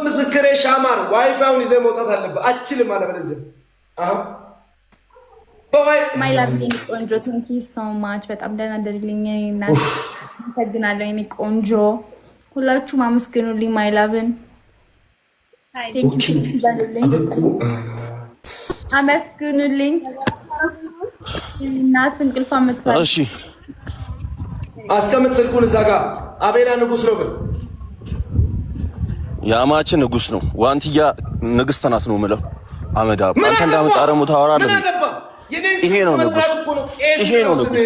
ምስክሬ ሻማር ዋይፋውን ይዘህ መውጣት አለብህ። አችልም አለበለዚያ ማይ ላቭ ቆንጆ ቴንክ ዩ ሶ ማች በጣም ደህና ደርልኝ እና አመሰግናለሁ የኔ ቆንጆ ሁላችሁም አመስግኑልኝ ማይ ላቭን አመስግኑልኝ እናት እንቅልፏ መጥቷል እሺ አስቀምጥ ስልኩን እዛ ጋር አቤላ ንጉስ ነው ግን ያማችን ንጉስ ነው ዋንትያ ንግስት ናት ነው የምለው አመዳ አንተ እንዳመጣ አረሙ ታወራለህ ይሄ ነው ንጉስ ይሄ ነው ንጉስ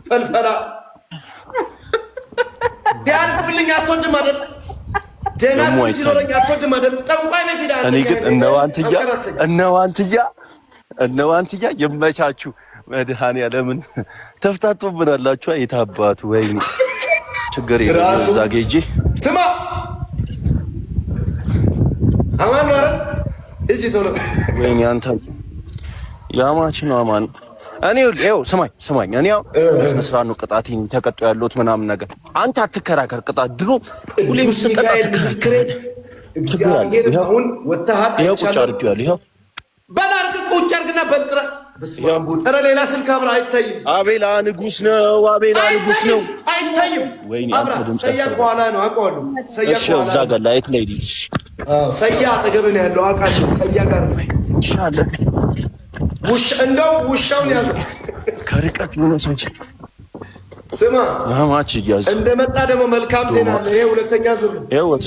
ፈልፈላ ዳርፍልኝ አትወድም አይደል ደናስ ሲኖረኝ አትወድም አይደል ጠንቋይ ቤት ይላል እኔ ግን እነ ዋንትያ ይመቻችሁ መድኃኒዓለምን ተፍታቶብናላችሁ አይታባቱ ወይኔ ችግር የለም እዛ ጌጂ ስማ አማን ነው አይደል እጂ ቶሎ ወይኔ አንተ ያማች ነው አማን እኔ ይኸው ስማኝ እኔ ያው በስነስራ ነው ቅጣቴን ተቀጣ ያለሁት ምናምን ነገር አንተ አትከራከር ቅጣት ድሮ ሁሌም ስትቀጣ ትከራከር እግዚአብሔር አሁን ወጣሃት ይኸው ቁጭ አድርጌዋለሁ ይኸው በላርክ ቁጭ አድርግና በልጥራ በስማም ቡድ ኧረ ሌላ ስልክ አብራ አይታይም አቤላ ንጉስ ነው አይታይም ወይኔ አብራ ሰያ በኋላ ነው አውቀዋለሁ ሰያ በኋላ እዛ ጋር ላይት ሌዲስ ሰያ አጠገብ ነው ያለው አውቃለሁ ሰያ ጋር ነው ኢንሻአላህ እንደው ውሻውን ያዙ ከርቀት ነው ሰንች ስማ ያማች ያዝ እንደመጣ ደግሞ መልካም ዜና አለ ይሄ ሁለተኛ ዙር ይሄ ወጭ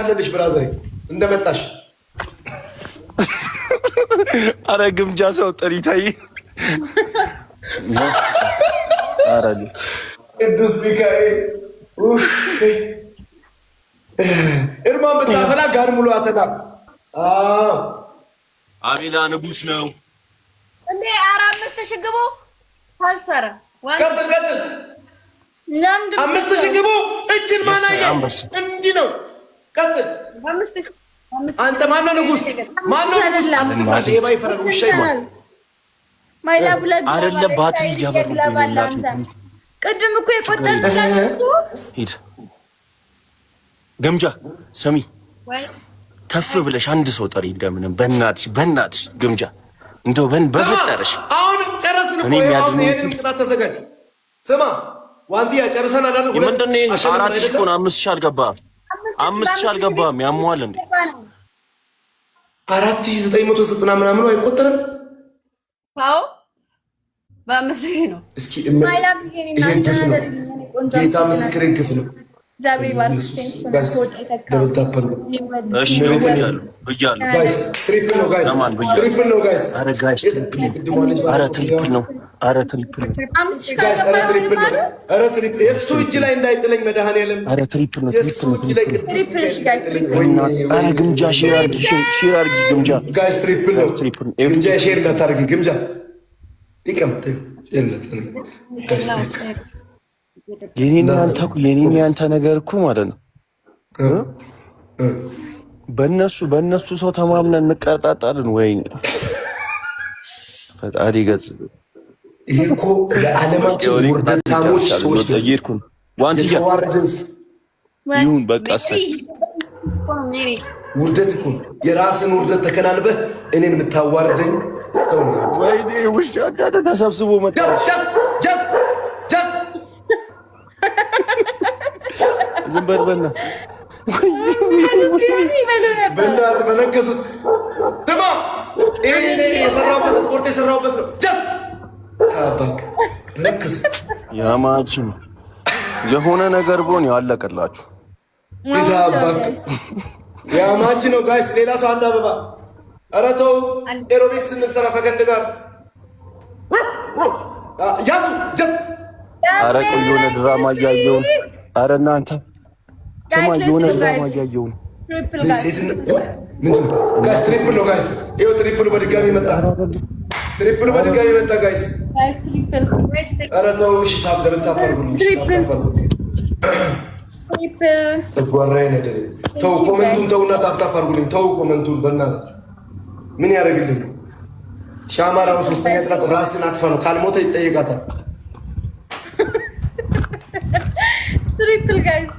አለልሽ ብራዘር እንደመጣሽ አረ ግምጃ ሰው ጥሪታይ አረዲ ቅዱስ ሚካኤል እርማን በታፈላ ጋር ሙሉ አተና አቤላ ንጉስ ነው እንዴ 4,000 ግቡ ታሰረ ቀጥል ለምንድን 5,000 ግቡ እችን ማናየ እንዲህ ነው ቀጥል 5,000 አንተ ማነው ንጉስ አንተ የማይፈረድ ውሻ ይባል ማይ ላቭ ለግ አይደለም ባትሪ እያበሩብኝ ቅድም እኮ የቆጠርኩላችሁ ሂድ ግምጃ ሰሚ ተፍ ብለሽ አንድ ሰው ጠሪ እንደምንም በእናትሽ ግምጃ እንደው በፈጠረሽ አሁን ጨረስን እኮ አሁን ይሄን ቅጣት ተዘጋጅ ስማ ዋንቲያ ጨርሰናል አይደል ምንድነው 4,000 እኮ ነው 5,000 አልገባም 5,000 አልገባም ያሟል እንዴ 4,990 ምናምን ነው አይቆጠርም አዎ በ5,000 ነው እስኪ ማይ ላቭ ይሄን ግፍ ነው ጌታ ምስክሬን ግፍ ነው ዛሬ ጋይስ ትሪፕል ነው ጋይስ ኧረ ትሪፕል ነው የእሱ እጅ ላይ እንዳይጥለኝ መድኃኒዓለም ኧረ ትሪፕል ነው ኧረ ግምጃ ሼር አድርጊ ግምጃ ጋይስ ትሪፕል ነው ግምጃ ሼር እንዳታደርጊ ግምጃ ይቀምጥ የኔን ያንተ ነገር እኮ ማለት ነው በእነሱ ሰው ተማምነን እንቀጣጣለን ወይ ፈጣሪ ገጽ ይሄ እኮ የዓለማችን ውርደታሞች ሰዎች ይርኩን ዋንቲያ ይሁን በቃ ውርደት እኮ የራስን ውርደት ተከናንበህ እኔን የምታዋርደኝ ሰው ነው ወይኔ ውሻ እንዳለ ተሰብስቦ መጣ ዝም በል በእናትህ በነገሱት ስማ ይሄ የሰራሁበት ስፖርት የሰራሁበት ነው ጀስ ታባክ በነገሱት ያማችን የሆነ ነገር ቦን ያለቀላችሁ ታባክ ያማች ነው ጋይስ ሌላ ሰው አንድ አበባ ኧረ ተው ኤሮቢክስ እንሰራ ፈገንድ ጋር ያዙ ጀስ ኧረ ቆይ የሆነ ድራማ እያየሁ ኧረ እናንተ ስማ የሆነ ድራማ እያየሁ ነው ጋይስ ትሪፕል ነው ጋይስ ይኸው ትሪፕሉ በድጋሚ መጣ ጋይስ ኧረ ተው እሺ ተው ኮመንቱን ተውና ታፕታፕ አድርጉልኝ ተው ኮመንቱን በእናትህ ምን ያደርግልኝ ሻማራው ሶስተኛ ጥላት ራስን አጥፋ ነው ካልሞተ ይጠየቃታል ትሪፕል ጋይስ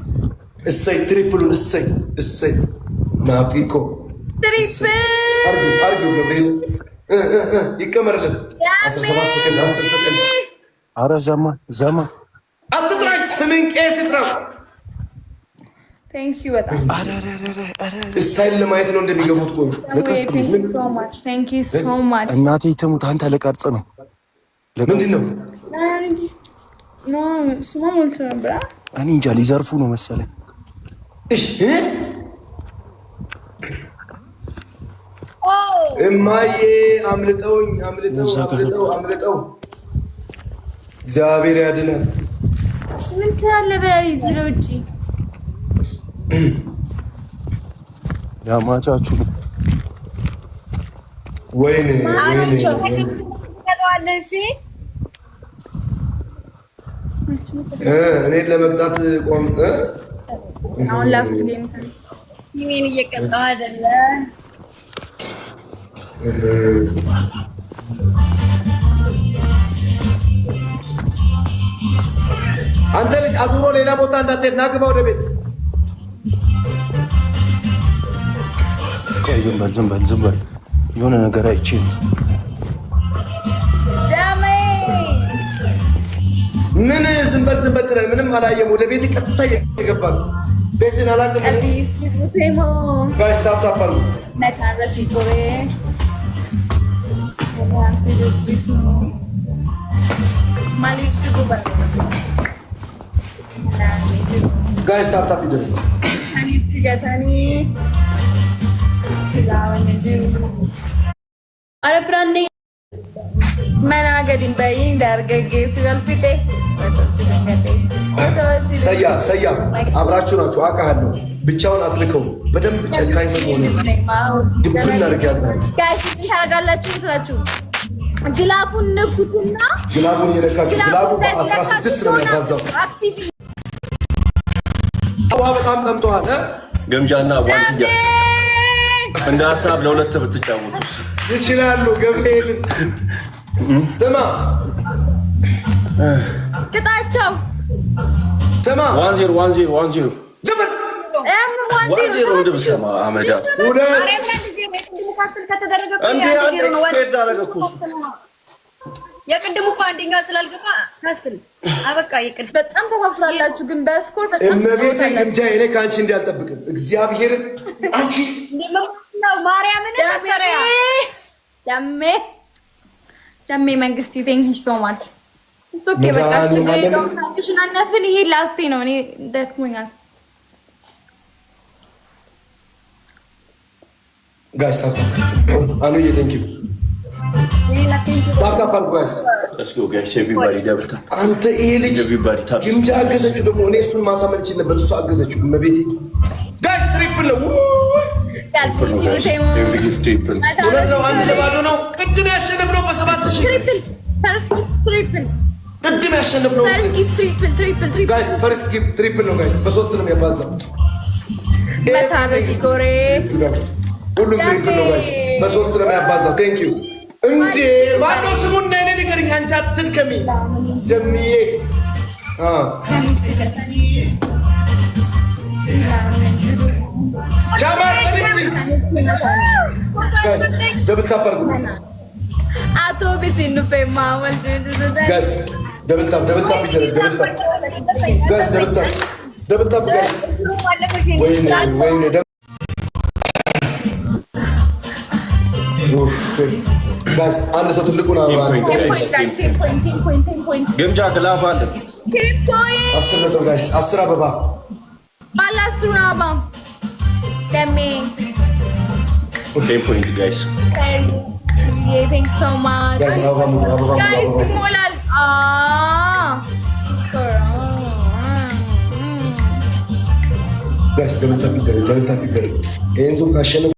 እሰይ ትሪፕሉን እሰይ ናፊኮ አርጊው ገብርኤል ይቀመርልን 17 ሰከንድ 10 ሰከንድ። አረ ዘማ አትጥራኝ፣ ስሜን ቄስ ይጥራ። ቴንክ ዩ በጣም ስታይል ለማየት ነው እንደሚገቡት። ቴንክ ዩ ሶ ማች። እናቴ ትሙት አንተ ለቀርጽ ነው። ምንድን ነው እኔ እንጃ ሊዘርፉ ነው መሰለኝ። እማዬ አምልጠውኝ አምልጠው። እግዚአብሔር ያድናል። ምን ትላለህ? በያይት ውጪ ያማቻችሁ ወይኔ እኔን ለመቅጣት ቆም። አሁን ላስት ጌም ይሄን እየቀጣው አይደለ? አንተ ልጅ አዙሮ ሌላ ቦታ እንዳትሄድ ና ግባ ወደ ቤት። ቆይ ዝም በል የሆነ ነገር አይቼ ነው። ምን ዝም በል ትላለህ? ምንም አላየም። ወደ ቤት ቀጥታ እየገባ ነው። ቤትን አላውቅም። ጋይስ ታፕ አሉ። ጋይስ ታፕ ይደረግ። አረ ብራኔ መናገድን በይ ዳርገጌ ሲወልፊቴ ሰያ አብራችሁ ናችሁ። አውቃለሁ። ብቻውን አትልከው። በደንብ ጨካኝ ሰው ሆነ ድብን አድርግ ያድራል። ታደርጋላችሁ ስላችሁ ግላፉን ነኩትና ግላፉን እየነካችሁ ግላፉ 16 ነው የሚያባዛው። ውሃ በጣም ጠምቶሃል። ገምጃና ጓንትያ እንደ ሀሳብ ለሁለት ብትጫወቱስ ይችላሉ። ገብርኤል ስማ ቅጣቸው። ስማ 10 እንደምሰማ አመዳ የቅድሙ እኮ አንደኛው ስላልገባ ታስል አበቃ። የቅድም በጣም ተፋፍራላችሁ፣ ግን በስኮር በጣም እመቤቴን ግምጃ እኔ ከአንቺ እንዲያልጠብቅም እግዚአብሔርን አንቺ ነው ማርያምን ተሰሪያ ደሜ መንግስት ቴንክ ዩ ሶ ማች ኦኬ። በቃ ሽናነፍን ይሄ ላስቴ ነው። እኔ ደክሞኛል። ጋይስ ታፕ አኑዬ ቴንክ ዩ ታፕ ጋይስ let's go guys everybody double tap። አንተ ይሄ ልጅ ግምጃ አገዘችው። ደግሞ እኔ እሱን ማሳመን ይችል ነበር፣ እሱ አገዘችው። እመቤቴ ጋይስ ትሪፕል ነው። አንድ ለባዶ ነው። ቅድም ያሸነፍነው በ7000 ቅድም ያሸነፍነው ጋይስ ፈርስት ጊፍት ትሪፕል ነው ጋይስ። በ3 ነው የሚያባዛው። ሁሉም ትሪፕል ነው ጋይስ። በ3 ነው የሚያባዛው። ቴንክ ዩ እንዴ ማነው ስሙን እና እኔ ንገረኝ። አንቺ አትድከሚ ጀምዬ ጃማር ጋይስ ደብል ታፕ አድርጉ አቶ ቢሲኑ ፈማ ወልድ ጋይስ ደብል ታፕ ይደረግ። ጋይስ ደብል ታፕ ጋይስ ወይኔ ጋይስ አንድ ሰው ትልቁን ግምጃ ግላፍ አለ 10 ነጥብ ጋይስ 10 አበባ ባላስሩን አበባ ደሜ 10 ፖይንት ጋይስ ቴንክ ሶ ማች ጋይስ አበባ ጋይስ ሞላል ጋይስ ደብል ታፕ ይደረግ። ይሄን ዙር ካሸነፈ